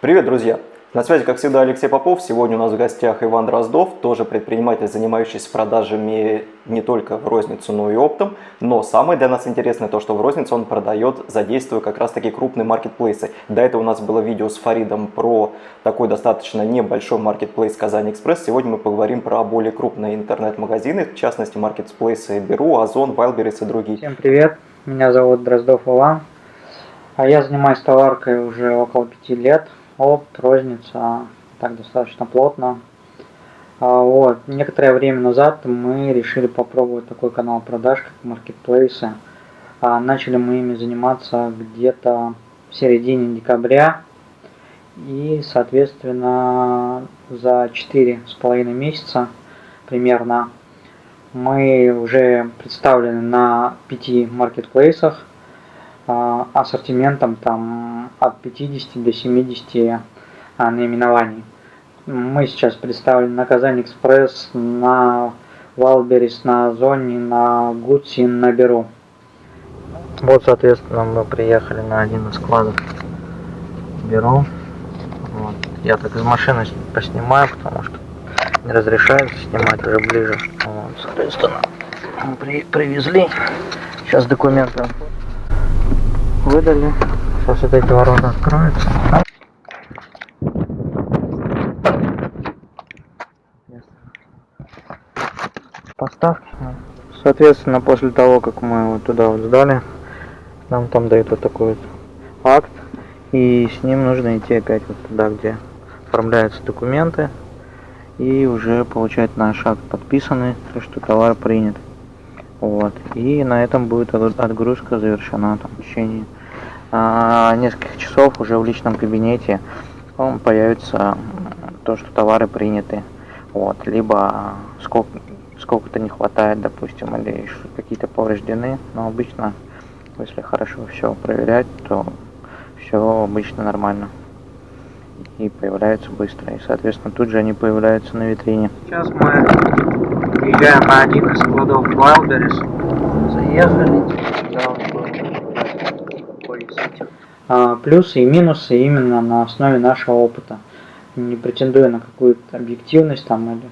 Привет, друзья! На связи, как всегда, Алексей Попов. Сегодня у нас в гостях Иван Дроздов, тоже предприниматель, занимающийся продажами не только в розницу, но и оптом. Но самое для нас интересное то, что в розницу он продает, задействуя как раз таки крупные маркетплейсы. До этого у нас было видео с Фаридом про такой достаточно небольшой маркетплейс Казань Экспресс. Сегодня мы поговорим про более крупные интернет-магазины, в частности маркетплейсы Беру, Озон, Вайлберрис и другие. Всем привет, меня зовут Дроздов Иван, а я занимаюсь товаркой уже около 5 лет, опт, розница, так достаточно плотно. Некоторое время назад мы решили попробовать такой канал продаж, как маркетплейсы. Начали мы ими заниматься где-то в середине декабря, и, соответственно, за 4,5 месяца примерно мы уже представлены на 5 маркетплейсах, ассортиментом там от 50 до 70 наименований. Мы сейчас представлены на Казань Экспресс, на Вайлберрис, на Озоне, на Гудси, на Беру. Вот, соответственно, мы приехали на один из складов Беру. Вот. Я так из машины поснимаю, потому что не разрешают снимать уже ближе. Вот, соответственно, мы привезли. Сейчас документы выдали. Сейчас вот эти ворота откроются. Поставки. Соответственно, после того, как мы вот туда вот сдали, нам там дают вот такой вот акт. И с ним нужно идти опять вот туда, где оформляются документы. И уже получать наш акт подписанный, то что товар принят. Вот. И на этом будет отгрузка завершена. Там, в течение нескольких часов уже в личном кабинете появится то, что товары приняты. Вот. Либо сколько-то не хватает, допустим, или какие-то повреждены. Но обычно, если хорошо все проверять, то все обычно нормально. И появляются быстро. И, соответственно, тут же они появляются на витрине. Сейчас мы приезжаем на один из складов Вайлберрис. Заехали. Плюсы и минусы именно на основе нашего опыта. Не претендуя на какую-то объективность там,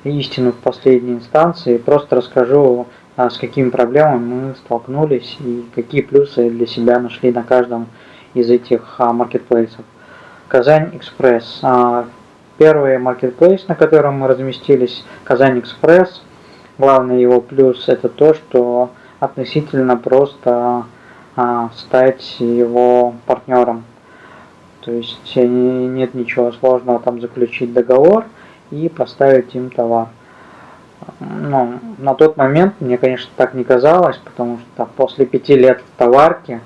или истину в последней инстанции. Просто расскажу, с какими проблемами мы столкнулись и какие плюсы для себя нашли на каждом из этих маркетплейсов. Казань Экспресс. Первый маркетплейс, на котором мы разместились, Казань Экспресс. Главный его плюс это то, что относительно просто стать его партнером. То есть нет ничего сложного там заключить договор и поставить им товар. Ну, на тот момент мне, конечно, так не казалось, потому что после 5 лет в товарке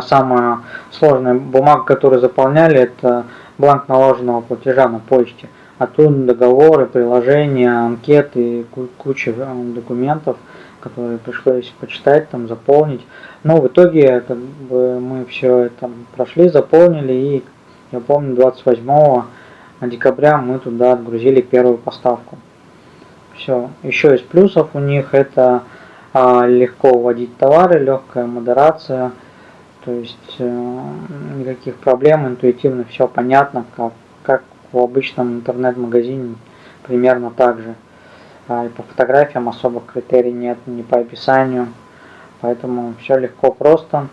самая сложная бумага, которую заполняли, это бланк наложенного платежа на почте. А тут договоры, приложения, анкеты, куча документов, которые пришлось почитать, там, заполнить. Но в итоге как бы, мы все это прошли, заполнили, и я помню, 28 декабря мы туда отгрузили первую поставку. Все. Еще из плюсов у них это легко вводить товары, легкая модерация. То есть никаких проблем, интуитивно все понятно, как в обычном интернет-магазине, примерно так же. И по фотографиям особых критерий нет, ни по описанию, поэтому все легко, просто.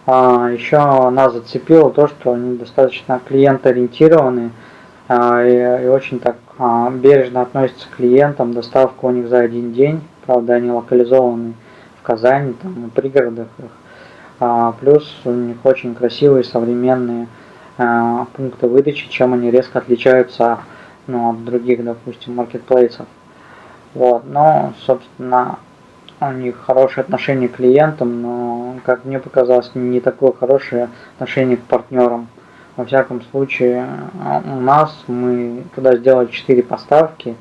Еще нас зацепило то, что они достаточно клиент-ориентированы и очень так бережно относятся к клиентам, доставка у них за один день, правда они локализованы в Казани, там и пригородах их. Плюс у них очень красивые современные пункты выдачи, чем они резко отличаются от других, допустим, маркетплейсов. Вот. Но, собственно, у них хорошее отношение к клиентам, но, как мне показалось, не такое хорошее отношение к партнерам. Во всяком случае, у нас мы туда сделали 4 поставки,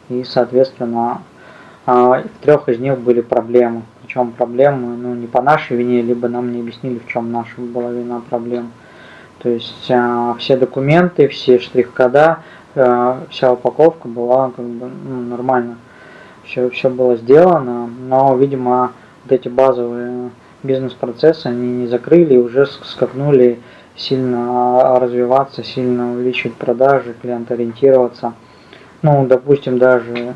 и, соответственно, в 3 из них были проблемы. Причем проблемы не по нашей вине, либо нам не объяснили, в чем наша была вина проблем. То есть все документы, все штрих-кода, вся упаковка была как бы нормально. Все было сделано, но, видимо, вот эти базовые бизнес-процессы они не закрыли и уже скакнули сильно развиваться, сильно увеличивать продажи, клиент-ориентироваться. Ну, допустим, даже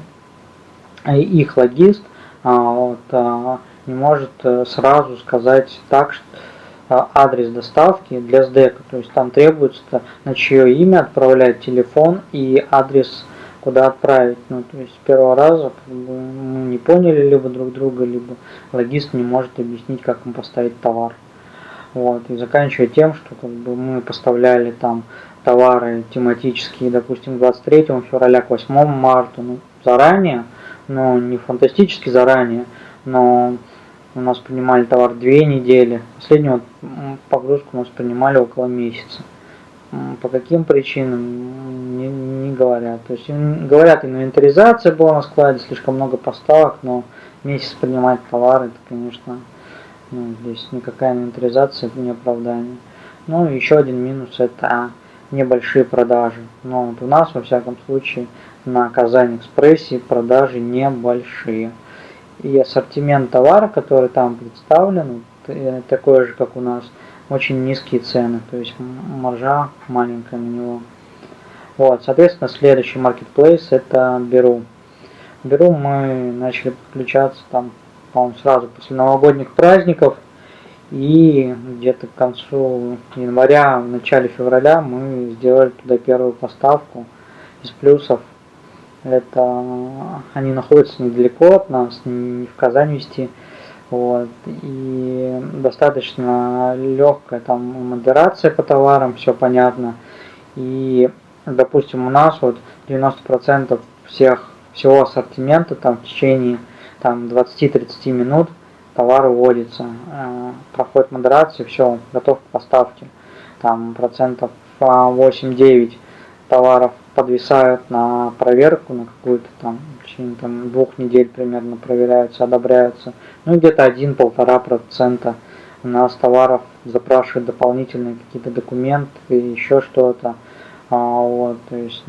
их логист не может сразу сказать так, что адрес доставки для СДЭКа, то есть там требуется на чье имя отправлять телефон и адрес, куда отправить. Ну, то есть с первого раза мы не поняли либо друг друга, либо логист не может объяснить, как ему поставить товар. Вот, и заканчивая тем, что мы поставляли там товары тематические, допустим, 23 февраля к 8 марта, заранее, но не фантастически заранее, но у нас принимали товар 2 недели, последнюю погрузку у нас принимали около месяца. По каким причинам, не говорят. То есть говорят, инвентаризация была на складе, слишком много поставок, но месяц принимать товар, это, конечно, здесь никакая инвентаризация, это не оправдание. Ну, еще один минус – это небольшие продажи. Но вот у нас, во всяком случае, на Казань Экспрессе продажи небольшие. И ассортимент товара, который там представлен, такой же, как у нас, очень низкие цены, то есть маржа маленькая на него. Вот, соответственно, следующий маркетплейс – это Беру. Беру мы начали подключаться там, по-моему, сразу после новогодних праздников, и где-то к концу января, в начале февраля мы сделали туда первую поставку. Из плюсов это они находятся недалеко от нас, не в Казань везти, вот, и достаточно легкая там модерация по товарам, все понятно. И, допустим, у нас вот 90% всего ассортимента там в течение там 20-30 минут товар уводится, проходит модерацию, все, готов к поставке. Там процентов 8-9 товаров подвисают на проверку, на какую-то там, в течение 2 недель примерно проверяются, одобряются. Ну, где-то 1-1,5% у нас товаров запрашивают дополнительные какие-то документы, еще что-то. Вот, то есть,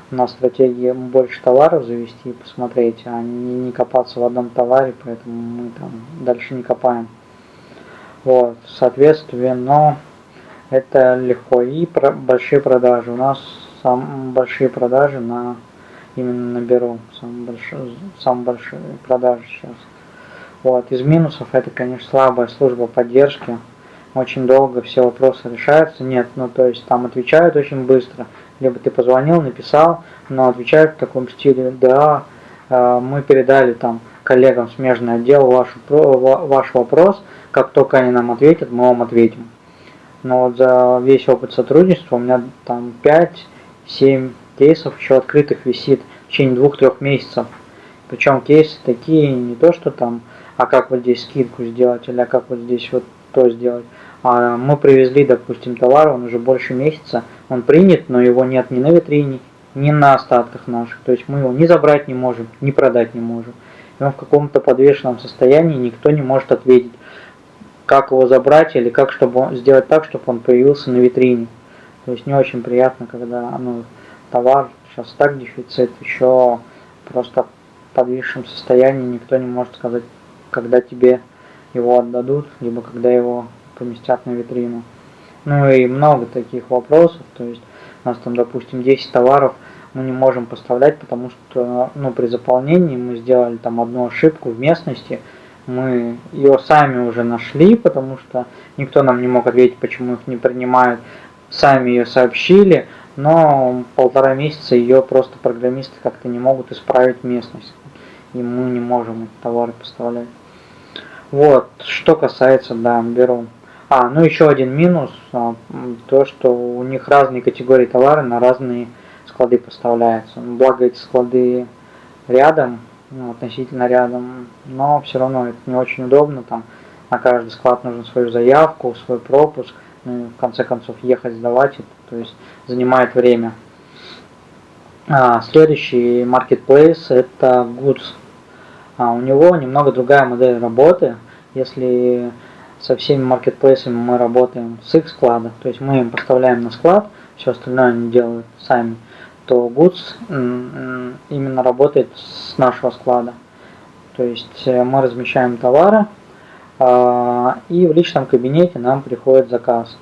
у нас стратегия больше товаров завести и посмотреть, а не копаться в одном товаре, поэтому мы там дальше не копаем. Вот, соответственно, это легко. И большие продажи. У нас самые большие продажи именно на Беру. Самые большие продажи сейчас. Вот. Из минусов это, конечно, слабая служба поддержки. Очень долго все вопросы решаются. Нет, то есть там отвечают очень быстро. Либо ты позвонил, написал, но отвечают в таком стиле: да, мы передали там коллегам смежный отдел ваш вопрос, как только они нам ответят, мы вам ответим. Но вот за весь опыт сотрудничества у меня там 5-7 кейсов еще открытых висит в течение 2-3 месяцев. Причем кейсы такие, не то что там, а как вот здесь скидку сделать, или а как вот здесь вот то сделать. А мы привезли, допустим, товар, он уже больше месяца, он принят, но его нет ни на витрине, ни на остатках наших. То есть мы его ни забрать не можем, ни продать не можем. И он в каком-то подвешенном состоянии, никто не может ответить, как его забрать или как сделать так, чтобы он появился на витрине. То есть не очень приятно, когда товар сейчас так дефицит, еще просто в подвисшем состоянии, никто не может сказать, когда тебе его отдадут, либо когда его поместят на витрину. Ну и много таких вопросов, то есть у нас там, допустим, 10 товаров мы не можем поставлять, потому что при заполнении мы сделали там одну ошибку в местности, мы ее сами уже нашли, потому что никто нам не мог ответить, почему их не принимают, сами ее сообщили, но 1,5 месяца ее просто программисты как-то не могут исправить местность, и мы не можем эти товары поставлять. Вот, что касается, Беру. Еще один минус, то, что у них разные категории товара на разные склады поставляются. Благо эти склады рядом, относительно рядом, но все равно это не очень удобно, там на каждый склад нужно свою заявку, свой пропуск, и в конце концов ехать сдавать, это, то есть занимает время. Следующий маркетплейс это Goods. У него немного другая модель работы. Если со всеми маркетплейсами мы работаем с их склада, то есть мы им поставляем на склад, все остальное они делают сами, то Goods именно работает с нашего склада. То есть мы размещаем товары, и в личном кабинете нам приходит заказ.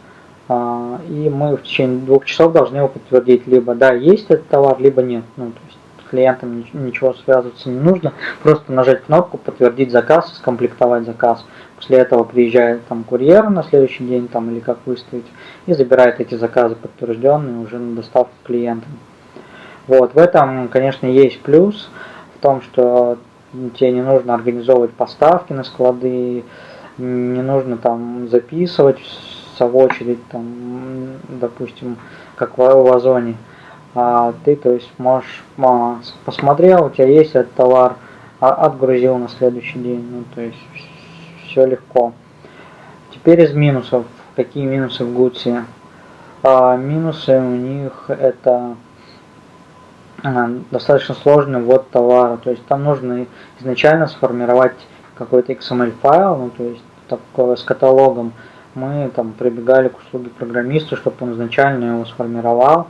И мы в течение 2 часов должны его подтвердить, либо да, есть этот товар, либо нет. Ну, то есть с клиентом ничего связываться не нужно, просто нажать кнопку «Подтвердить заказ», скомплектовать заказ. После этого приезжает там курьер на следующий день там, или как выставить, и забирает эти заказы подтвержденные уже на доставку клиентам. Вот, в этом, конечно, есть плюс в том, что тебе не нужно организовывать поставки на склады, не нужно там записывать в очередь, там, допустим, как в Озоне. Ты, то есть, можешь, посмотрел, у тебя есть этот товар, отгрузил на следующий день, ну, то есть, все легко. Теперь из минусов. Какие минусы в Гудсе? Минусы у них это достаточно сложный ввод товара, то есть там нужно изначально сформировать какой-то XML файл, ну, то есть такое с каталогом. Мы там прибегали к услуге программиста, чтобы он изначально его сформировал,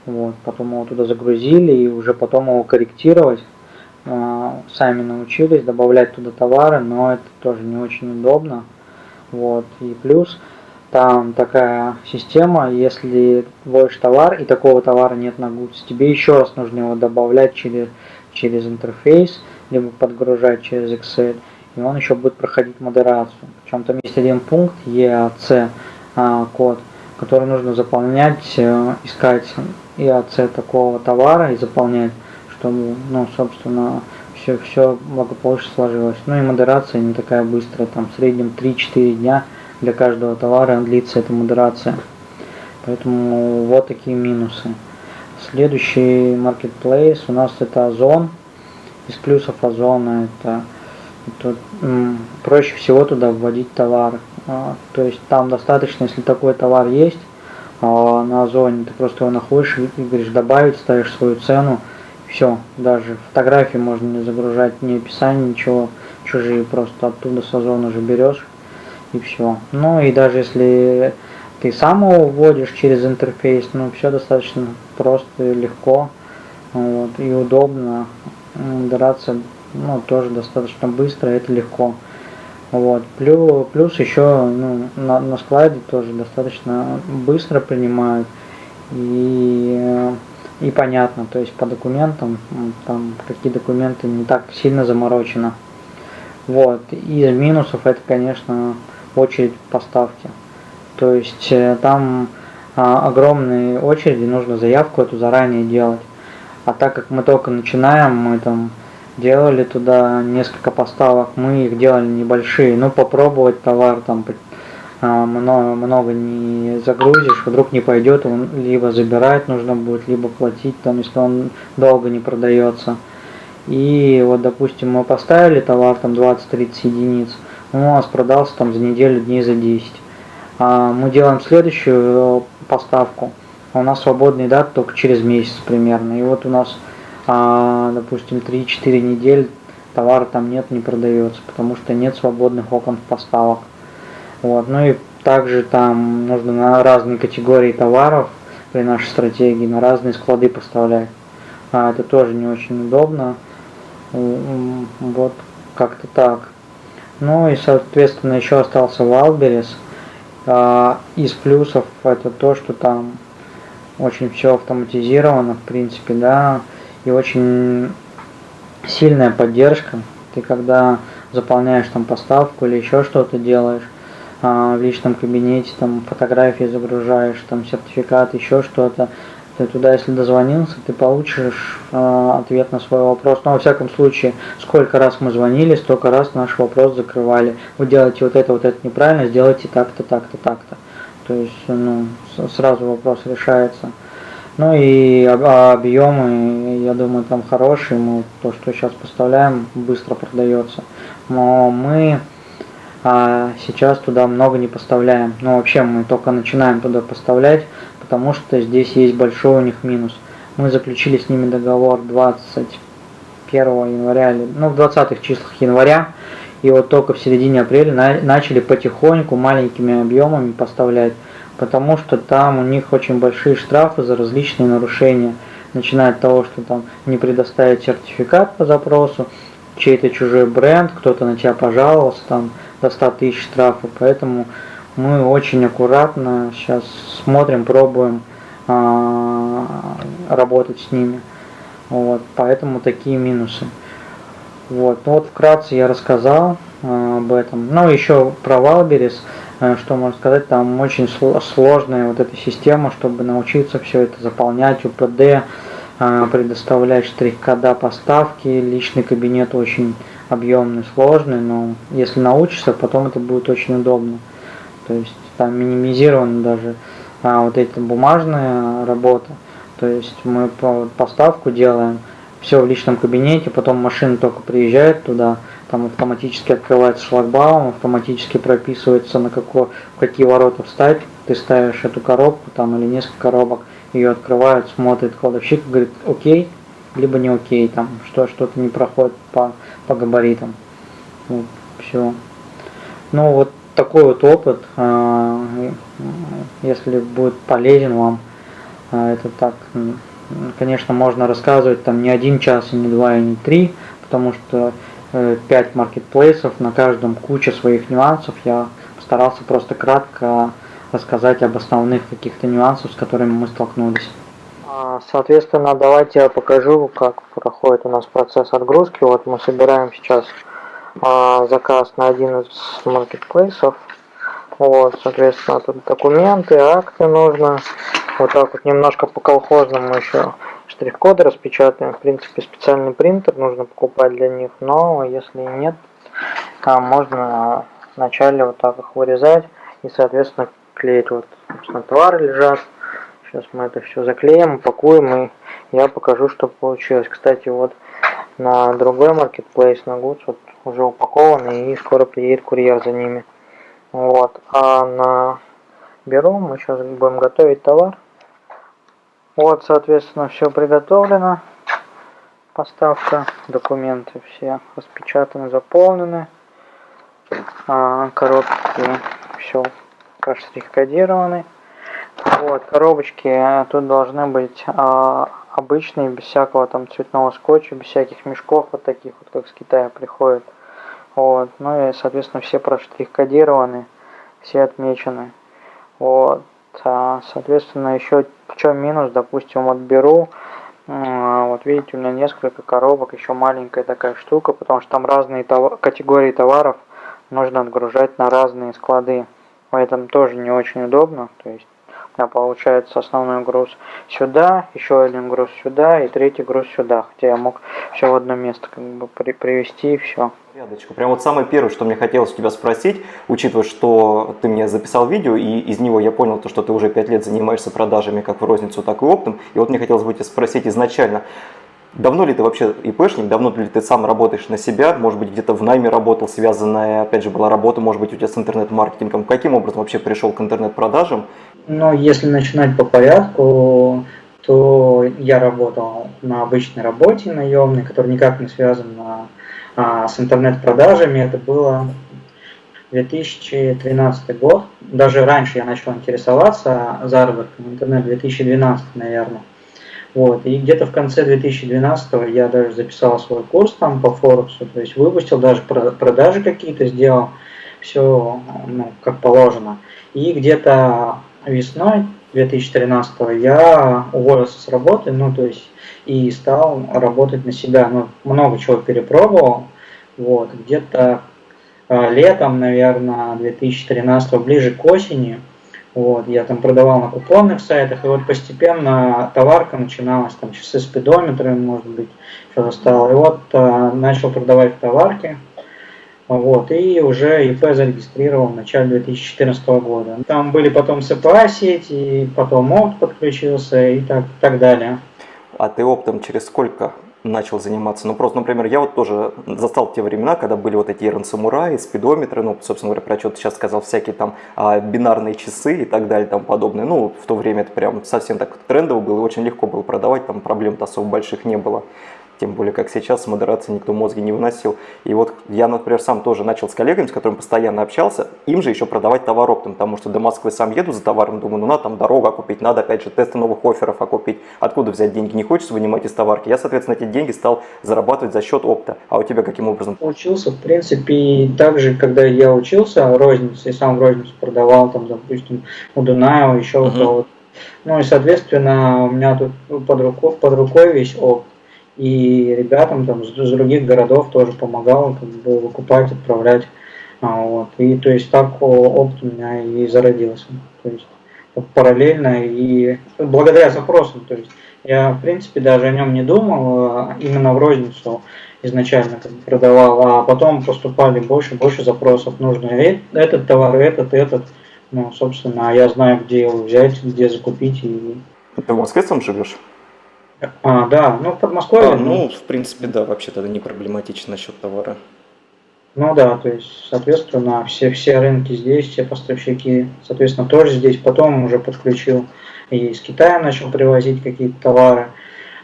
вот, потом его туда загрузили и уже потом его корректировать. Сами научились добавлять туда товары, но это тоже не очень удобно. Вот. И плюс там такая система, если вводишь товар и такого товара нет на Goods, тебе еще раз нужно его добавлять через интерфейс, либо подгружать через Excel, и он еще будет проходить модерацию. Причем там есть один пункт EAC код, который нужно заполнять, искать EAC такого товара и заполнять, чтобы, ну, собственно, все благополучно сложилось. Ну и модерация не такая быстрая, там в среднем 3-4 дня для каждого товара длится эта модерация. Поэтому вот такие минусы. Следующий marketplace у нас это Озон. Из плюсов Озона это проще всего туда вводить товар. То есть там достаточно, если такой товар есть на Озоне, ты просто его находишь и говоришь добавить, ставишь свою цену. Все, даже фотографии можно не загружать, ни описание, ничего, чужие просто оттуда с Озона уже берешь и все. Ну и даже если ты сам его вводишь через интерфейс, ну все достаточно просто и легко, вот, и удобно. Модерация, ну, тоже достаточно быстро, это легко. Вот. Плюс еще, ну, на складе тоже достаточно быстро принимают и понятно, то есть по документам, там какие документы не так сильно заморочено. Вот. Из минусов это, конечно, очередь поставки. То есть там огромные очереди, нужно заявку эту заранее делать. А так как мы только начинаем, мы там делали туда несколько поставок, мы их делали небольшие, ну попробовать товар там много не загрузишь, вдруг не пойдет, он либо забирать нужно будет, либо платить, там, если он долго не продается. И вот, допустим, мы поставили товар там 20-30 единиц, он у нас продался там за неделю, дней за 10. Мы делаем следующую поставку, у нас свободные даты только через месяц примерно. И вот у нас, допустим, 3-4 недели товара там нет, не продается, потому что нет свободных окон поставок. Вот. Ну и также там нужно на разные категории товаров при нашей стратегии, на разные склады поставлять. Это тоже не очень удобно. Вот как-то так. Ну и соответственно еще остался Wildberries. Из плюсов это то, что там очень все автоматизировано, в принципе, да, и очень сильная поддержка. Ты когда заполняешь там поставку или еще что-то делаешь, в личном кабинете там фотографии загружаешь, там сертификат, еще что-то, ты туда, если дозвонился, ты получишь ответ на свой вопрос. Но во всяком случае, сколько раз мы звонили, столько раз наш вопрос закрывали. Вы делаете вот это неправильно, сделайте так-то, так-то, так-то. То есть, ну, сразу вопрос решается. Ну и объемы, я думаю, там хорошие. Мы то, что сейчас поставляем, быстро продается. Но мы сейчас туда много не поставляем. Ну, вообще, мы только начинаем туда поставлять, потому что здесь есть большой у них минус. Мы заключили с ними договор 21 января, ну, в 20-х числах января, и вот только в середине апреля начали потихоньку маленькими объемами поставлять, потому что там у них очень большие штрафы за различные нарушения, начиная от того, что там не предоставить сертификат по запросу, чей-то чужой бренд, кто-то на тебя пожаловался, там до 100 тысяч штрафов, поэтому мы очень аккуратно сейчас смотрим, пробуем работать с ними. Вот, поэтому такие минусы. Вот, ну вот вкратце я рассказал об этом. Ну, еще про Wildberries, что можно сказать, там очень сложная вот эта система, чтобы научиться все это заполнять, УПД, предоставлять штрих-кода поставки, личный кабинет очень объемный, сложный, но если научишься, потом это будет очень удобно. То есть там минимизирована даже вот эта бумажная работа. То есть мы поставку делаем, все в личном кабинете, потом машина только приезжает туда, там автоматически открывается шлагбаум, автоматически прописывается, в какие ворота встать. Ты ставишь эту коробку там или несколько коробок, ее открывают, смотрит кладовщик, говорит окей, либо не окей, там что-то не проходит по габаритам. Вот, все. Ну вот такой вот опыт, если будет полезен вам, это так, конечно, можно рассказывать там не 1 час, и не 2, и не 3, потому что 5 маркетплейсов, на каждом куча своих нюансов. Я постарался просто кратко рассказать об основных каких-то нюансах, с которыми мы столкнулись. Соответственно, давайте я покажу, как проходит у нас процесс отгрузки. Вот мы собираем сейчас заказ на один из маркетплейсов. Вот, соответственно, тут документы, акты нужно. Вот так вот немножко по-колхозному еще штрих-коды распечатаем. В принципе, специальный принтер нужно покупать для них, но если нет, там можно вначале вот так их вырезать и, соответственно, клеить. Вот, собственно, товары лежат. Сейчас мы это все заклеим, упакуем, и я покажу, что получилось. Кстати, вот на другой маркетплейс, на Goods, вот уже упакованы, и скоро приедет курьер за ними. Вот, а на Беру мы сейчас будем готовить товар. Вот, соответственно, все приготовлено. Поставка, документы все распечатаны, заполнены. Коробки все проштрих-кодированы. Вот, коробочки тут должны быть обычные, без всякого там цветного скотча, без всяких мешков вот таких вот, как с Китая приходят. Вот, ну и, соответственно, все проштрих-кодированы, все отмечены. Вот, соответственно, еще в чем минус, допустим, вот беру, вот видите, у меня несколько коробок, еще маленькая такая штука, потому что там разные категории товаров нужно отгружать на разные склады. Поэтому тоже не очень удобно, то есть у меня получается основной груз сюда, еще один груз сюда и третий груз сюда, хотя я мог все в одно место как бы привезти и все. Рядочку. Прям вот самое первое, что мне хотелось у тебя спросить, учитывая, что ты мне записал видео, и из него я понял, что ты уже 5 лет занимаешься продажами как в розницу, так и оптом. И вот мне хотелось бы тебя спросить изначально, давно ли ты вообще ИПшник, давно ли ты сам работаешь на себя, может быть, где-то в найме работал, связанная, опять же, была работа, может быть, у тебя с интернет-маркетингом. Каким образом вообще пришел к интернет-продажам? Ну, если начинать по порядку, то я работал на обычной работе наемной, которая никак не связана с интернет-продажами. Это было 2013 год. Даже раньше я начал интересоваться заработком в интернет, 2012, наверное. Вот. И где-то в конце 2012 я даже записал свой курс там по Форексу, то есть выпустил, даже продажи какие-то сделал, все как положено. И где-то весной 2013 я уволился с работы, то есть и стал работать на себя. Много чего перепробовал. Вот. Где-то летом, наверное, 2013, ближе к осени, вот, я там продавал на купонных сайтах, и вот постепенно товарка начиналась, там часы спидометры, может быть, что-то стало. И вот начал продавать в товарке. Вот, и уже ИП зарегистрировал в начале 2014 года. Там были потом СПА сети, потом опт подключился и так далее. А ты оптом через сколько начал заниматься? Просто, например, я вот тоже застал те времена, когда были вот эти РН-самураи, спидометры, собственно говоря, про что ты сейчас сказал, всякие там бинарные часы и так далее, там подобное. В то время это прям совсем так трендово было, очень легко было продавать, там проблем-то особо больших не было. Тем более, как сейчас, с модерацией никто мозги не выносил. И вот я, например, сам тоже начал с коллегами, с которыми постоянно общался, им же еще продавать товар оптом, потому что до Москвы сам еду за товаром, думаю, ну надо там дорогу окупить, надо опять же тесты новых офферов окупить. Откуда взять деньги? Не хочется вынимать из товарки. Я, соответственно, эти деньги стал зарабатывать за счет опта. А у тебя каким образом? Учился, в принципе, так же, когда я учился рознице, и сам в розницу продавал, там, допустим, у Дунаева, еще у кого-то. Ну и, соответственно, у меня тут под рукой весь опт. И ребятам там с других городов тоже помогал как бы выкупать, отправлять. Вот. И то есть так опыт у меня и зародился. То есть параллельно и благодаря запросам. То есть я в принципе даже о нем не думал, именно в розницу изначально как бы продавал, а потом поступали больше и больше запросов. Нужно этот товар, этот. Ну, собственно, я знаю, где его взять, где закупить. И... Ты в Москве сам живешь? Да, ну в Подмосковье. Ну, в принципе, да, вообще тогда не проблематично насчет товара. Ну да, то есть, соответственно, все рынки здесь, все поставщики, соответственно, тоже здесь. Потом уже подключил и из Китая начал привозить какие-то товары.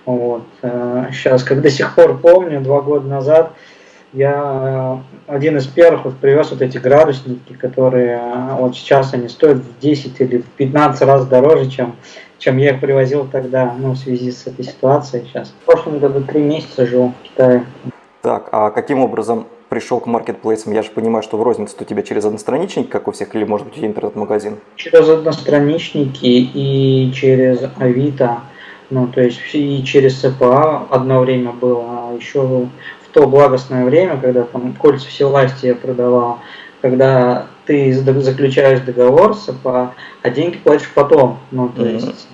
Вот. Сейчас, как до сих пор помню, 2 года назад я один из первых вот привез вот эти градусники, которые вот сейчас они стоят в 10 или в 15 раз дороже, чем я их привозил тогда, ну, в связи с этой ситуацией сейчас. В прошлом году 3 месяца жил в Китае. Так, а каким образом пришел к маркетплейсам? Я же понимаю, что в розницу у тебя через одностраничник, как у всех, или может быть интернет-магазин? Через одностраничники и через Авито, ну, то есть и через СПА одно время было, а еще в то благостное время, когда там кольца всевластия я продавал, когда ты заключаешь договор с СПА, а деньги платишь потом. Ну, то есть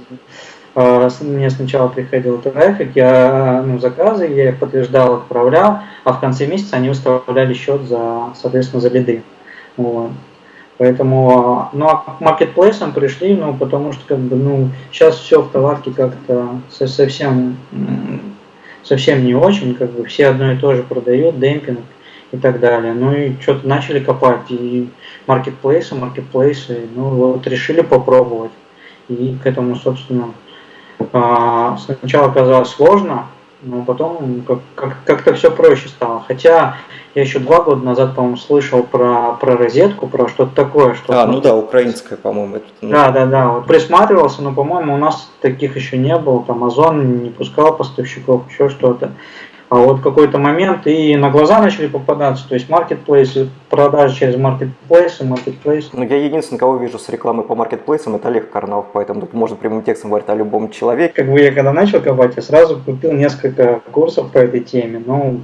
мне сначала приходил трафик, я заказы, я их подтверждал, отправлял, а в конце месяца они выставляли счет соответственно, за лиды. Вот. Поэтому, ну, а к маркетплейсам пришли, ну, потому что, как бы, сейчас все в товарке как-то совсем не очень, как бы, все одно и то же продают, демпинг и так далее. Ну, и что-то начали копать, и маркетплейсы, ну, вот решили попробовать. И к этому, собственно, сначала казалось сложно, но потом как-то все проще стало. Хотя я еще 2 года назад, по-моему, слышал про розетку, про что-то такое. Ну да, украинская, по-моему. Да, вот присматривался, но, по-моему, у нас таких еще не было. Там Озон не пускал поставщиков, еще что-то. А вот в какой-то момент и на глаза начали попадаться, то есть маркетплейсы, продажи через маркетплейсы. Ну, я единственный, кого вижу с рекламой по маркетплейсам, это Олег Карнаух, поэтому тут можно прямым текстом говорить о любом человеке. Как бы я когда начал копать, я сразу купил несколько курсов по этой теме, ну,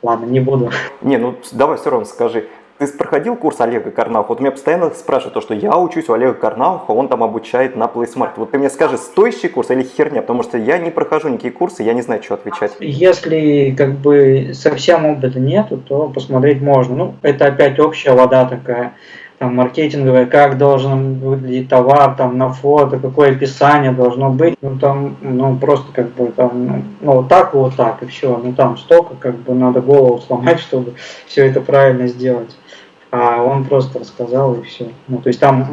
ладно, не буду. Ну давай все равно скажи. Ты проходил курс Олега Карнауха? Вот меня постоянно спрашивают, что я учусь у Олега Карнауха, он там обучает на PlaceMart. Вот ты мне скажи, стоящий курс или херня? Потому что я не прохожу никакие курсы, я не знаю, что отвечать. Если как бы совсем опыта нету, то посмотреть можно. Ну, это опять общая вода такая, там маркетинговая, как должен выглядеть товар, там на фото, какое описание должно быть. Ну там, просто как бы там, вот так, и все. Ну там столько, как бы надо голову сломать, чтобы все это правильно сделать. А он просто рассказал и все. Ну, то есть там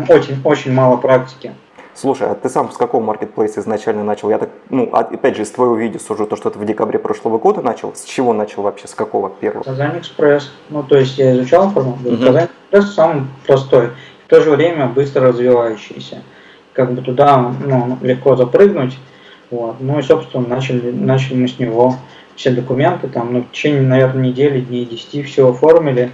очень мало практики. Слушай, а ты сам с какого маркетплейса изначально начал? Я так, опять же, из твоего видео сужу, то, что ты в декабре прошлого года начал. С чего начал вообще? С какого первого? Казань Экспресс. Ну, то есть я изучал формат. Казань Экспресс самый простой, в то же время быстро развивающийся. Как бы туда легко запрыгнуть. Вот. Ну и, собственно, начали мы с него все документы. Там, в течение, наверное, недели, дней 10 все оформили.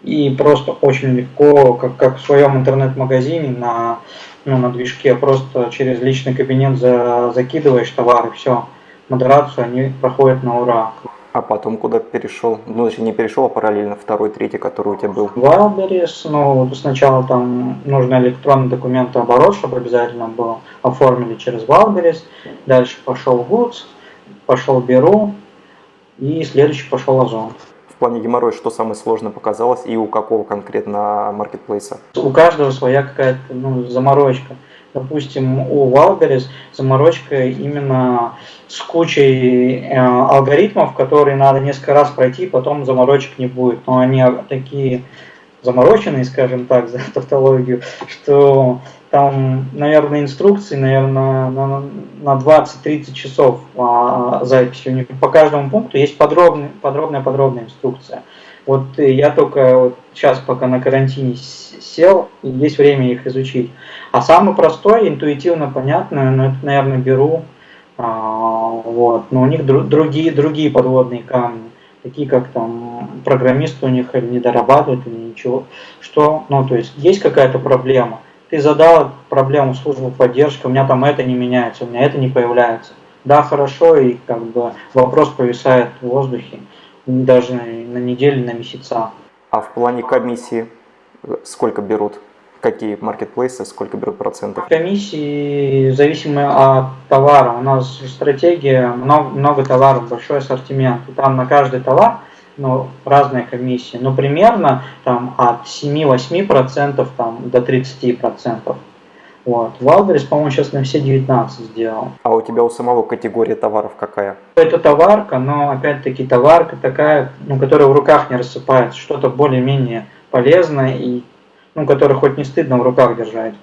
И просто очень легко, как в своем интернет-магазине на движке, просто через личный кабинет закидываешь товары, все, модерацию они проходят на ура. А потом куда перешел? Ну, точнее, не перешел, а параллельно второй, третий, который у тебя был. Wildberries, сначала там нужно электронный документооборот, чтобы обязательно был, оформили через Wildberries, дальше пошел Goods, пошел Беру, и следующий пошел Озон. В плане геморроя, что самое сложное показалось и у какого конкретно маркетплейса? У каждого своя какая-то заморочка. Допустим, у Wildberries заморочка именно с кучей алгоритмов, которые надо несколько раз пройти, потом заморочек не будет. Но они такие замороченный, скажем так, за тавтологию, что там, наверное, инструкции, наверное, на 20-30 часов записи. У них по каждому пункту есть подробная инструкция. Вот я только вот сейчас, пока на карантине сел, и есть время их изучить. А самый простой, интуитивно понятный, ну, это, наверное, беру. Вот. Но у них другие подводные камни, такие как там программисты у них или не дорабатывают, или ничего. Что, ну, то есть какая-то проблема. Ты задал проблему в службу поддержки, у меня там это не меняется, у меня это не появляется. Да, хорошо, и как бы вопрос повисает в воздухе, даже на недели, на месяца. А в плане комиссии сколько берут? Какие маркетплейсы, сколько берут процентов? Комиссии зависимы от товара. У нас стратегия, много товаров, большой ассортимент. И там на каждый товар разная комиссия. Но примерно там, от 7-8% там, до 30%. Вот. Wildberries, по-моему, сейчас на все 19 сделал. А у тебя у самого категория товаров какая? Это товарка, но опять-таки товарка такая, которая в руках не рассыпается. Что-то более-менее полезное и который хоть не стыдно в руках держать.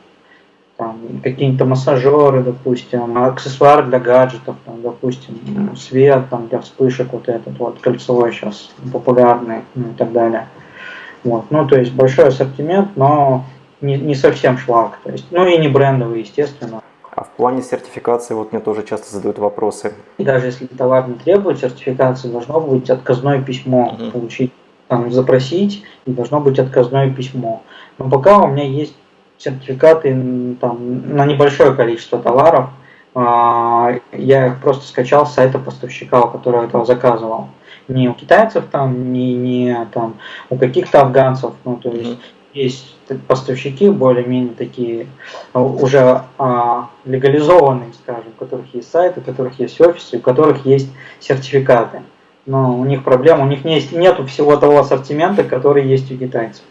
Там, какие-то массажеры, допустим, аксессуары для гаджетов, там, допустим, свет там, для вспышек, вот этот вот кольцевой сейчас популярный, и так далее. Вот. То есть большой ассортимент, но не совсем шлак. То есть, и не брендовый, естественно. А в плане сертификации, вот мне тоже часто задают вопросы. И даже если товар не требует сертификации, должно быть отказное письмо получить, там, запросить, и должно быть отказное письмо. Но пока у меня есть сертификаты там, на небольшое количество товаров, я их просто скачал с сайта поставщика, у которого этого заказывал. Не у китайцев, там, не там, у каких-то афганцев. То есть есть поставщики более-менее такие уже легализованные, скажем, у которых есть сайты, у которых есть офисы, у которых есть сертификаты. Но у них проблема, у них нету всего того ассортимента, который есть у китайцев.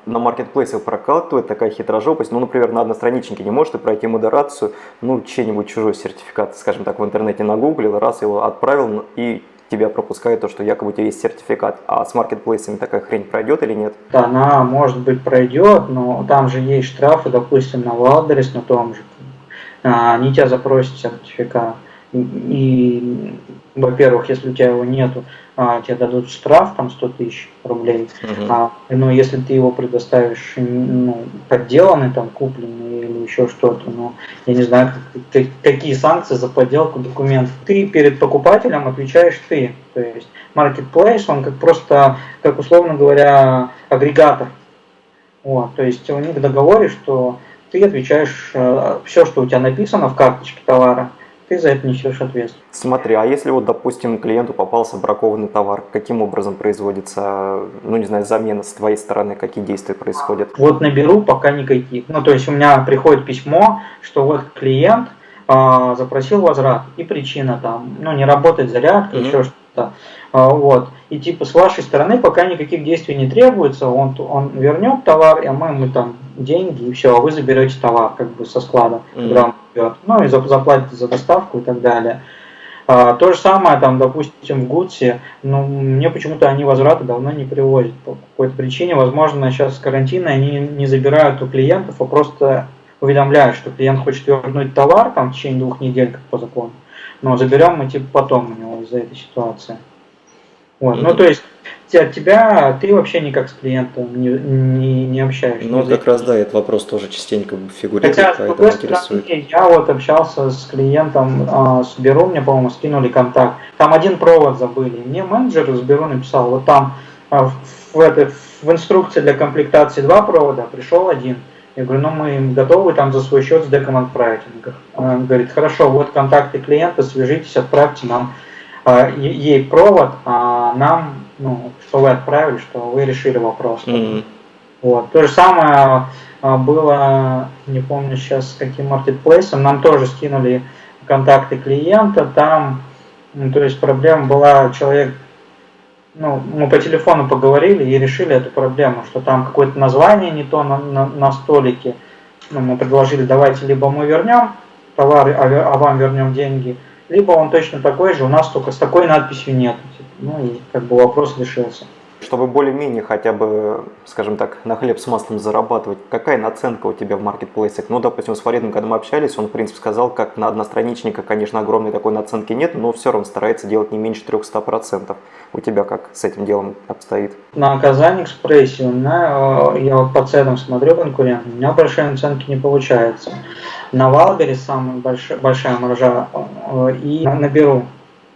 На маркетплейсах прокатывает такая хитрожопость. Например, на одностраничнике не можешь ты пройти модерацию, чей-нибудь чужой сертификат, скажем так, в интернете нагуглил, раз его отправил, и тебя пропускает то, что якобы у тебя есть сертификат. А с маркетплейсами такая хрень пройдет или нет? Да, она, может быть, пройдет, но там же есть штрафы, допустим, на Wildberries, на том же. Они тебя запросят сертификат. И, во-первых, если у тебя его нету, тебе дадут штраф, там 100 тысяч рублей. Но если ты его предоставишь подделанный, там, купленный или еще что-то, я не знаю, какие санкции за подделку документов. Ты перед покупателем отвечаешь ты. То есть marketplace, он как условно говоря, агрегатор. Вот, то есть у них в договоре, что ты отвечаешь все, что у тебя написано в карточке товара, ты за это несешь ответственность. Смотри, а если допустим, клиенту попался бракованный товар, каким образом производится, замена с твоей стороны, какие действия происходят? Вот наберу пока никаких. То есть у меня приходит письмо, что вот клиент запросил возврат, и причина там, не работает зарядка, еще что-то. Вот. И с вашей стороны пока никаких действий не требуется, он вернет товар, а мы ему там деньги, и все, а вы заберете товар со склада, когда он идет. И заплатите за доставку и так далее. То же самое, там, допустим, в Гудсе, мне почему-то они возвраты давно не привозят по какой-то причине. Возможно, сейчас с карантина они не забирают у клиентов, а просто уведомляют, что клиент хочет вернуть товар там, в течение 2 недель, как по закону. Но заберем мы потом у него из-за этой ситуации. Вот. То есть от тебя ты вообще никак с клиентом не общаешься. Как раз этот вопрос тоже частенько фигурирует, хотя, поэтому интересует. Я общался с клиентом с Беру, мне, по-моему, скинули контакт. Там один провод забыли. Мне менеджер из Беру написал, вот там в инструкции для комплектации 2 провода, пришел 1. Я говорю, мы готовы там за свой счет с деком отправить. Он говорит, хорошо, вот контакты клиента, свяжитесь, отправьте нам ей провод, а нам, что вы отправили, что вы решили вопрос. Вот. То же самое было, не помню сейчас с каким маркетплейсом, нам тоже скинули контакты клиента, там, то есть проблема была, человек, мы по телефону поговорили и решили эту проблему, что там какое-то название не то на столике, мы предложили, давайте либо мы вернем товар, а вам вернем деньги, либо он точно такой же, у нас только с такой надписью нет. И вопрос решился. Чтобы более-менее хотя бы, скажем так, на хлеб с маслом зарабатывать, какая наценка у тебя в маркетплейсах? Ну, допустим, с Фаридом, когда мы общались, он, в принципе, сказал, как на одностраничника, конечно, огромной такой наценки нет, но все равно старается делать не меньше 300%. У тебя как с этим делом обстоит? На Казань-экспрессе у меня, я вот по ценам смотрю конкурентам, у меня большой наценки не получается. На Валбере самая большая маржа и на Беру.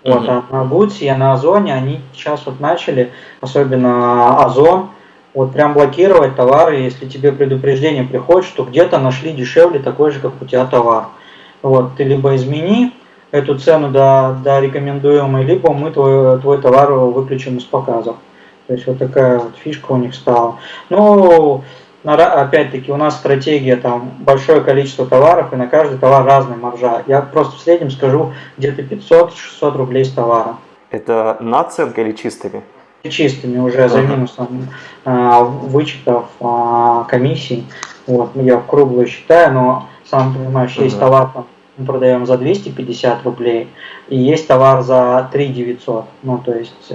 Вот, а на Гудсе, на Озоне они сейчас вот начали, особенно Озон, вот прям блокировать товары, если тебе предупреждение приходит, что где-то нашли дешевле такой же, как у тебя товар. Вот, ты либо измени эту цену до рекомендуемой, либо мы твой товар выключим из показов. То есть вот такая вот фишка у них стала. Ну, опять-таки у нас стратегия, там большое количество товаров, и на каждый товар разная маржа. Я просто в среднем скажу где-то 500-600 рублей с товара. Это наценка или чистыми? Чистыми уже за минусом вычетов комиссий. Вот, я круглую считаю, но сам понимаешь, есть товар, там, мы продаем за 250 рублей, и есть товар за 3 900. Ну, то есть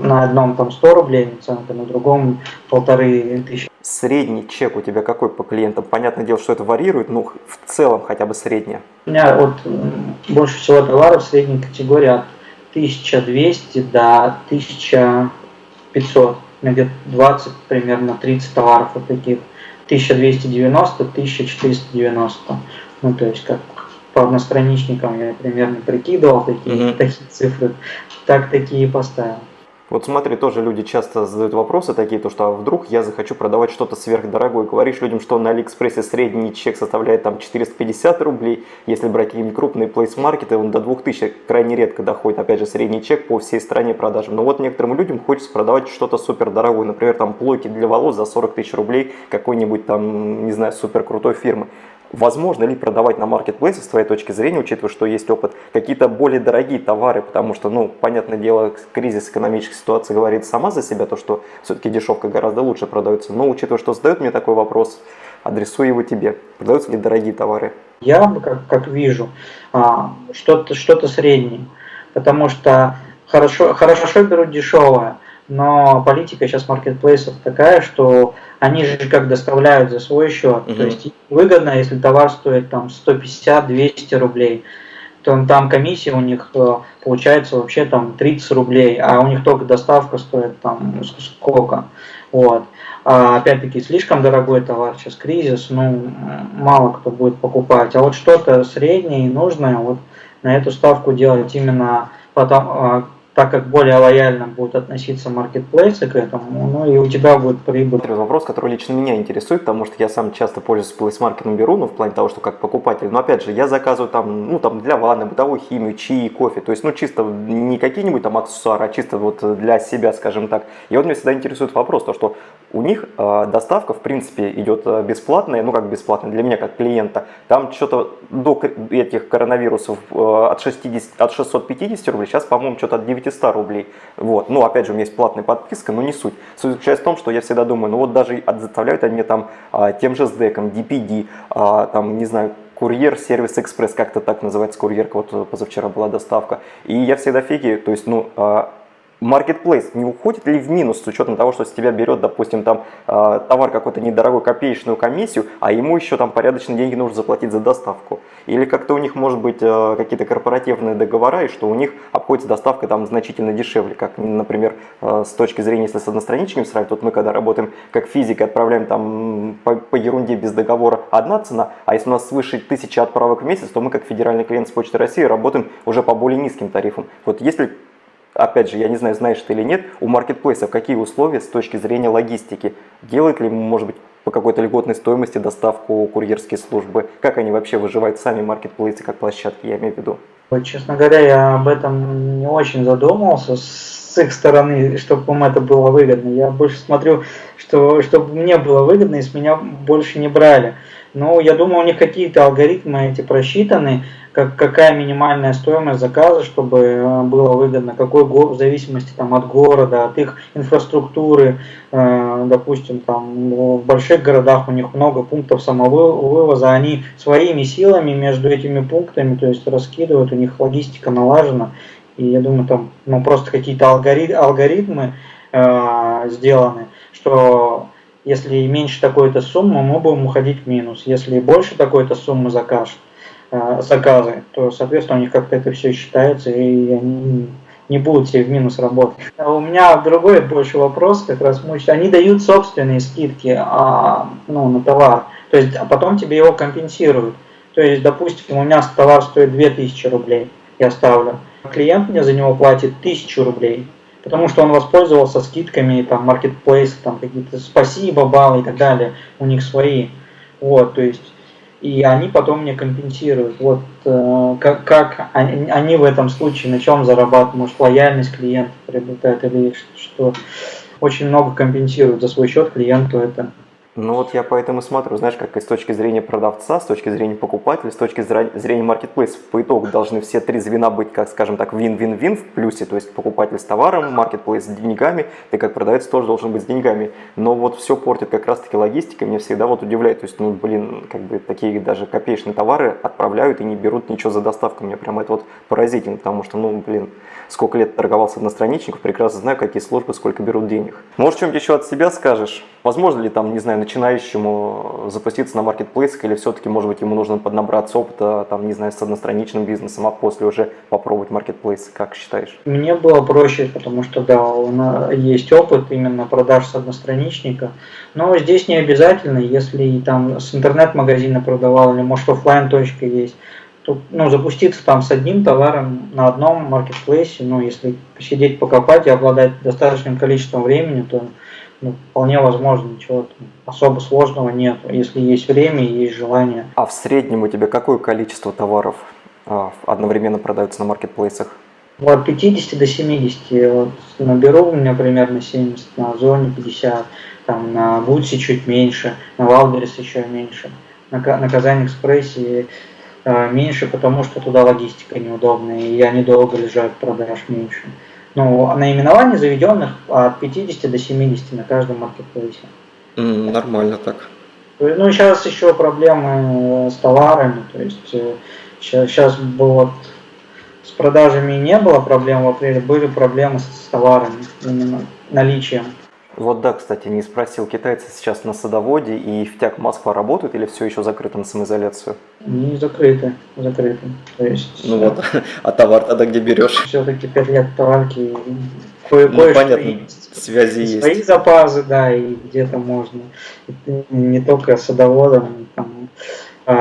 на одном там 100 рублей наценка, на другом 1500. Средний чек у тебя какой по клиентам? Понятное дело, что это варьирует, но в целом хотя бы средняя. У меня вот больше всего товаров средней категории от 1200 до 1500. У меня где-то 20, примерно 30 товаров вот таких. 1290, 1490. Ну, то есть как по одностраничникам я примерно прикидывал такие цифры, такие поставил. Вот смотри, тоже люди часто задают вопросы такие, то что а вдруг я захочу продавать что-то сверхдорогое. Говоришь людям, что на Алиэкспрессе средний чек составляет там 450 рублей. Если брать какие-нибудь крупные плейсмаркеты, он до 2000 крайне редко доходит. Опять же, средний чек по всей стране продажи. Но вот некоторым людям хочется продавать что-то супердорогое. Например, там плойки для волос за 40 тысяч рублей какой-нибудь там, не знаю, супер крутой фирмы. Возможно ли продавать на маркетплейсе, с твоей точки зрения, учитывая, что есть опыт, какие-то более дорогие товары, потому что, ну, понятное дело, кризис экономической ситуации говорит сама за себя, то, что все-таки дешевка гораздо лучше продается, но учитывая, что задают мне такой вопрос, адресую его тебе. Продаются ли дорогие товары? Я как вижу, что-то среднее, потому что хорошо берут дешевое. Но политика сейчас маркетплейсов такая, что они же как доставляют за свой счет. То есть выгодно, если товар стоит там 150-200 рублей, то там комиссия у них получается вообще там 30 рублей, а у них только доставка стоит там сколько. Вот. А опять-таки слишком дорогой товар, сейчас кризис, ну мало кто будет покупать. А вот что-то среднее и нужное, вот на эту ставку делать именно потом, так как более лояльно будут относиться маркетплейсы к этому, ну и у тебя будет прибыль. Вопрос, который лично меня интересует, потому что я сам часто пользуюсь плейсмаркетом Беру, ну в плане того, что как покупатель, но опять же, я заказываю там, ну там для ванны, бытовую химию, чаи, кофе, то есть, ну чисто не какие-нибудь там аксессуары, а чисто вот для себя, скажем так. И вот меня всегда интересует вопрос, то что у них доставка в принципе идет бесплатная, ну как бесплатная, для меня как клиента, там что-то до этих коронавирусов от 650 рублей, сейчас, по-моему, что-то от 900 рублей. Вот. Ну, опять же, у меня есть платная подписка, но не суть. Суть заключается в том, что я всегда думаю, ну вот даже доставляют они мне там тем же SDEC, DPD, там, не знаю, Курьер, сервис Экспресс, как-то так называется курьерка, вот позавчера была доставка. И я всегда фигею, то есть, ну, маркетплейс не уходит ли в минус с учетом того, что с тебя берет, допустим, там товар какой-то недорогой, копеечную комиссию, а ему еще там порядочные деньги нужно заплатить за доставку? Или как-то у них может быть какие-то корпоративные договора, и что у них обходится доставка там значительно дешевле, как, например, с точки зрения, если с одностраничниками сравнивать, вот мы когда работаем как физики, отправляем там по ерунде без договора одна цена, а если у нас свыше 1000 отправок в месяц, то мы как федеральный клиент с Почты России работаем уже по более низким тарифам. Вот если опять же, я не знаю, знаешь ты или нет, у маркетплейсов какие условия с точки зрения логистики? Делают ли, может быть, по какой-то льготной стоимости доставку курьерские службы? Как они вообще выживают сами маркетплейсы, как площадки, я имею в виду? Честно говоря, я об этом не очень задумывался с их стороны, чтобы им это было выгодно. Я больше смотрю, чтобы мне было выгодно и с меня больше не брали. Ну, я думаю, у них какие-то алгоритмы эти просчитаны, какая минимальная стоимость заказа, чтобы было выгодно, какой в зависимости там, от города, от их инфраструктуры. Допустим, там, в больших городах у них много пунктов самовывоза, они своими силами между этими пунктами, то есть раскидывают, у них логистика налажена. И я думаю, там просто какие-то алгоритмы сделаны, что если меньше такой-то суммы, мы будем уходить в минус. Если больше такой-то суммы заказы, то, соответственно, у них как-то это все считается, и они не будут себе в минус работать. А у меня другой больше вопрос, как раз мучает. Они дают собственные скидки на товар, то есть, а потом тебе его компенсируют. То есть, допустим, у меня товар стоит 2000 рублей, я ставлю. Клиент мне за него платит 1000 рублей, потому что он воспользовался скидками, там, маркетплейсы, там, какие-то спасибо, баллы и так далее, у них свои. Вот, то есть, и они потом мне компенсируют. Вот как они в этом случае, на чем зарабатывают, может, лояльность клиента приобретает или что очень много компенсируют за свой счет клиенту это. Ну вот я поэтому смотрю, знаешь, как и с точки зрения продавца, с точки зрения покупателя, с точки зрения маркетплейсов. По итогу должны все три звена быть, как скажем так, вин-вин-вин в плюсе, то есть покупатель с товаром, маркетплейс с деньгами, ты как продавец тоже должен быть с деньгами. Но вот все портит как раз-таки логистика, меня всегда вот удивляет, то есть, как бы такие даже копеечные товары отправляют и не берут ничего за доставку. Мне прям это вот поразительно, потому что, сколько лет торговал с одностраничников, прекрасно знаю, какие службы, сколько берут денег. Может, что-нибудь еще от себя скажешь? Возможно ли там, не знаю, начинающему запуститься на маркетплейсах, или все-таки, может быть, ему нужно поднабраться опыта, там, не знаю, с одностраничным бизнесом, а после уже попробовать маркетплейсы, как считаешь? Мне было проще, потому что, да, у нас есть опыт именно продаж с одностраничника, но здесь не обязательно, если там с интернет-магазина продавал, или, может, офлайн точка есть, то, запуститься там с одним товаром на одном маркетплейсе, если посидеть, покопать и обладать достаточным количеством времени, то вполне возможно, ничего особо сложного нет, если есть время и есть желание. А в среднем у тебя какое количество товаров одновременно продаются на маркетплейсах? От 50 до 70. Вот, наберу у меня примерно 70, на Озоне 50, там, на Бутсе чуть меньше, на Валберес еще меньше, на Казань Экспрессе меньше, потому что туда логистика неудобная, и они долго лежат, продаж меньше. Наименований заведенных от 50 до 70 на каждом маркетплейсе. Нормально так. Сейчас еще проблемы с товарами, то есть сейчас было с продажами не было проблем в апреле, были проблемы с товарами, именно наличием. Вот да, кстати, не спросил, китайцы сейчас на садоводе и ФТЯК Москва работают или все еще закрыто на самоизоляцию? Не закрыты. То есть, а товар тогда где берешь? Все-таки 5 лет товарки, кое-что понятно, есть. связи есть. Свои запасы, да, и где-то можно. Не только садоводом,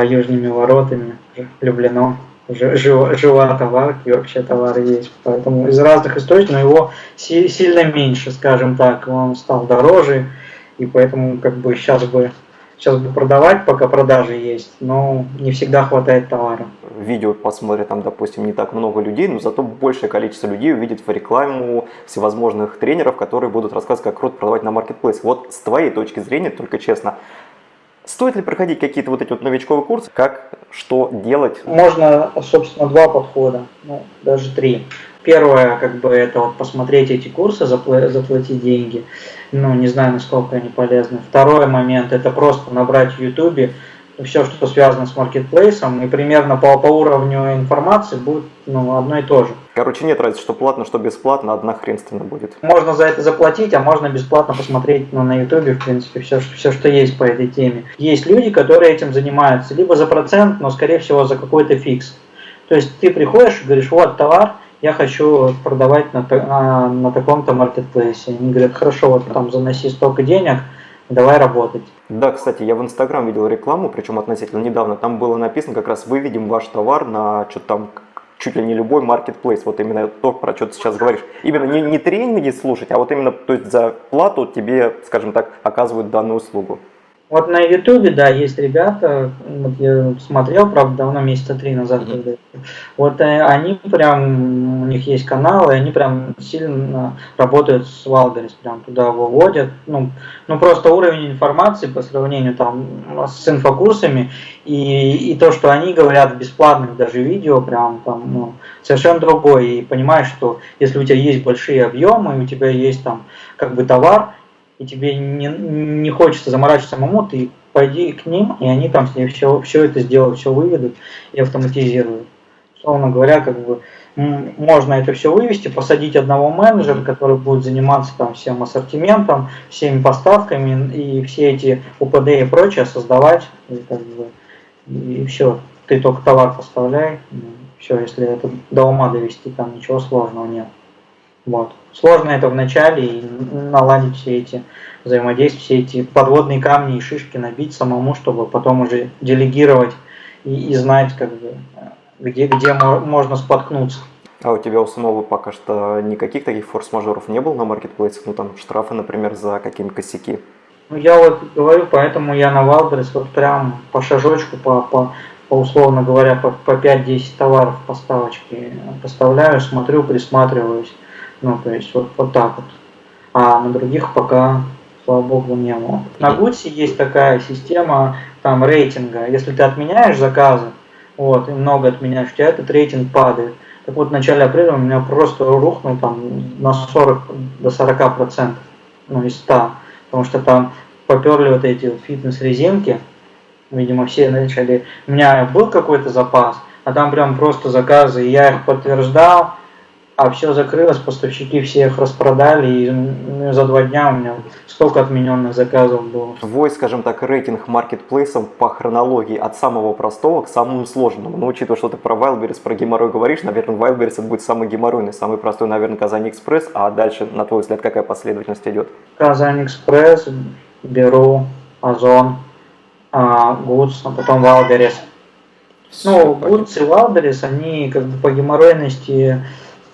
южными воротами, Люблено. Жила товарки, и вообще товары есть. Поэтому из разных источников, но его сильно меньше, скажем так. Он стал дороже, и поэтому сейчас бы продавать, пока продажи есть, но не всегда хватает товара. Видео посмотрят там, допустим, не так много людей, но зато большее количество людей увидит в рекламу всевозможных тренеров, которые будут рассказывать, как круто продавать на маркетплейс. Вот с твоей точки зрения, только честно, стоит ли проходить какие-то вот эти вот новичковые курсы, как, что делать? Можно, собственно, 2 подхода, даже 3. Первое, это посмотреть эти курсы, заплатить деньги. Не знаю, насколько они полезны. Второй момент, это просто набрать в YouTube все, что связано с маркетплейсом, и примерно по уровню информации будет одно и то же. Короче, нет разницы, что платно, что бесплатно, одна хренственно будет. Можно за это заплатить, а можно бесплатно посмотреть на YouTube, в принципе, все, что есть по этой теме. Есть люди, которые этим занимаются, либо за процент, но, скорее всего, за какой-то фикс. То есть ты приходишь и говоришь, вот товар, я хочу продавать на таком-то маркетплейсе. Они говорят, хорошо, вот там заноси столько денег, давай работать. Да, кстати, я в Инстаграм видел рекламу, причем относительно недавно. Там было написано как раз выведем ваш товар на что-то там чуть ли не любой маркетплейс. Вот именно то, про что ты сейчас говоришь. Именно не тренинги слушать, а вот именно то есть за плату тебе, скажем так, оказывают данную услугу. Вот на Ютубе, да, есть ребята, я смотрел, правда, давно, месяца 3 назад, когда вот они прям, у них есть каналы, они прям сильно работают с Валберес, прям туда выводят, просто уровень информации по сравнению там с инфокурсами и то, что они говорят в бесплатных даже видео, прям там, совершенно другое, и понимаешь, что если у тебя есть большие объемы, у тебя есть там товар, и тебе не хочется заморачиваться самому, ты пойди к ним, и они там все это сделают, все выведут и автоматизируют. Условно говоря, можно это все вывести, посадить одного менеджера, который будет заниматься там всем ассортиментом, всеми поставками и все эти УПД и прочее создавать. И все, ты только товар поставляй. Все, если это до ума довести, там ничего сложного нет. Вот. Сложно это в начале и наладить все эти взаимодействия, все эти подводные камни и шишки набить самому, чтобы потом уже делегировать и знать, как бы, где можно споткнуться. А у тебя у самого пока что никаких таких форс-мажоров не было на маркетплейсах? Ну там штрафы, например, за какие-нибудь косяки? Ну, я вот говорю, поэтому я на Wildberries вот прям по шажочку, по условно говоря, по 5-10 товаров поставочки поставляю, смотрю, присматриваюсь. Ну, то есть вот так вот. А на других пока, слава богу, не было. На Гудсе есть такая система там рейтинга. Если ты отменяешь заказы, вот, и много отменяешь, у тебя этот рейтинг падает. Так вот, в начале апреля у меня просто рухнул там на 40 до 40%, ну, из 100. Потому что там поперли вот эти вот фитнес-резинки. Видимо, все начали. У меня был какой-то запас, а там прям просто заказы, и я их подтверждал, а все закрылось, поставщики все их распродали, и за 2 дня у меня столько отмененных заказов было. Твой, скажем так, рейтинг маркетплейсов по хронологии от самого простого к самому сложному. Но учитывая, что ты про Wildberries, про геморрой говоришь, наверное, Wildberries это будет самый геморройный, самый простой, наверное, Казань Экспресс, а дальше, на твой взгляд, какая последовательность идет? Казань Экспресс, Беру, Озон, Гудс, а потом Wildberries. Ну, Гудс и Wildberries, они как бы по геморройности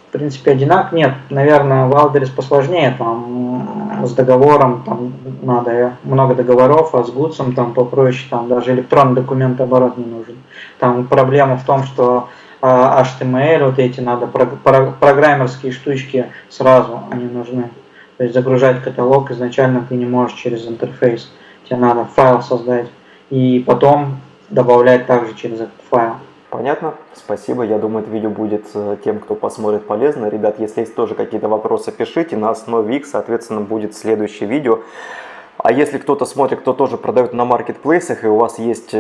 в принципе одинаковые. Нет, наверное, Wildberries посложнее, там с договором там надо много договоров, а с Гудсом там попроще, там даже электронный документооборот не нужен. Там проблема в том, что HTML, вот эти надо, программерские штучки сразу они нужны. То есть загружать каталог изначально ты не можешь через интерфейс. Тебе надо файл создать и потом добавлять также через этот файл. Понятно, спасибо. Я думаю, это видео будет тем, кто посмотрит, полезно. Ребят, если есть тоже какие-то вопросы, пишите. На основе их, соответственно, будет следующее видео. А если кто-то смотрит, кто тоже продает на маркетплейсах, и у вас есть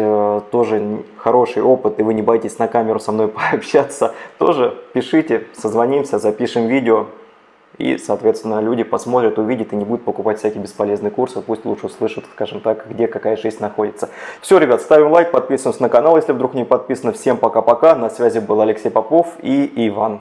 тоже хороший опыт, и вы не боитесь на камеру со мной пообщаться, тоже пишите, созвонимся, запишем видео. И, соответственно, люди посмотрят, увидят и не будут покупать всякие бесполезные курсы. Пусть лучше услышат, скажем так, где какая жизнь находится. Все, ребят, ставим лайк, подписываемся на канал, если вдруг не подписаны. Всем пока-пока. На связи был Алексей Попов и Иван.